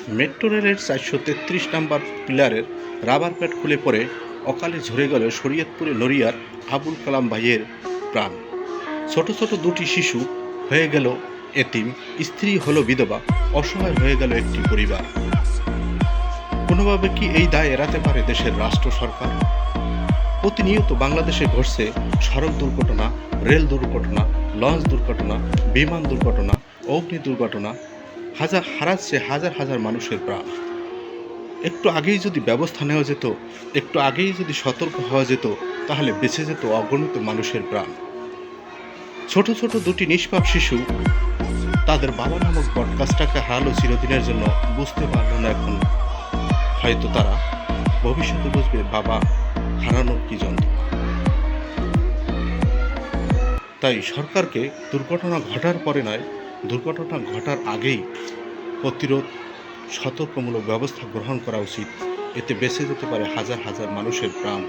Metro রেলের ৪৩৩ নম্বর পিলারের rubber pad খুলে পড়ে অকালে ঝরে গেল শরীয়তপুরে নড়িয়ার আবুল কালাম ভাইয়ের প্রাণ। ছোট ছোট দুটি শিশু হয়ে গেল এতিম, স্ত্রী হলো বিধবা, অসহায় হয়ে গেল একটি পরিবার। কোনোভাবে কি এই দায় এড়াতে পারে দেশের রাষ্ট্র সরকার? প্রতিনিয়ত বাংলাদেশে ঘটছে সড়ক দুর্ঘটনা, রেল দুর্ঘটনা, লঞ্চ দুর্ঘটনা, বিমান দুর্ঘটনা, অগ্নি দুর্ঘটনা, হারাচ্ছে হাজার হাজার মানুষের প্রাণ। একটু আগেই যদি ব্যবস্থা নেওয়া যেত, একটু আগেই যদি সতর্ক হওয়া যেত, তাহলে বেঁচে যেত অগণিত মানুষের প্রাণ। ছোট ছোট দুটি নিষ্পাপ শিশু তাদের বাবা নামক বটগাছটাকে হারালো চিরদিনের জন্য। বুঝতে পারলো না এখন, হয়তো তারা ভবিষ্যতে বুঝবে বাবা হারানোর কি যন্ত্রণা। তাই সরকারকে দুর্ঘটনা ঘটার পরে নয়, দুর্ঘটনা ঘটার আগেই প্রতিরোধ, সতর্কমূলক ব্যবস্থা গ্রহণ করা উচিত। এতে বেঁচে যেতে পারে হাজার হাজার মানুষের প্রাণ।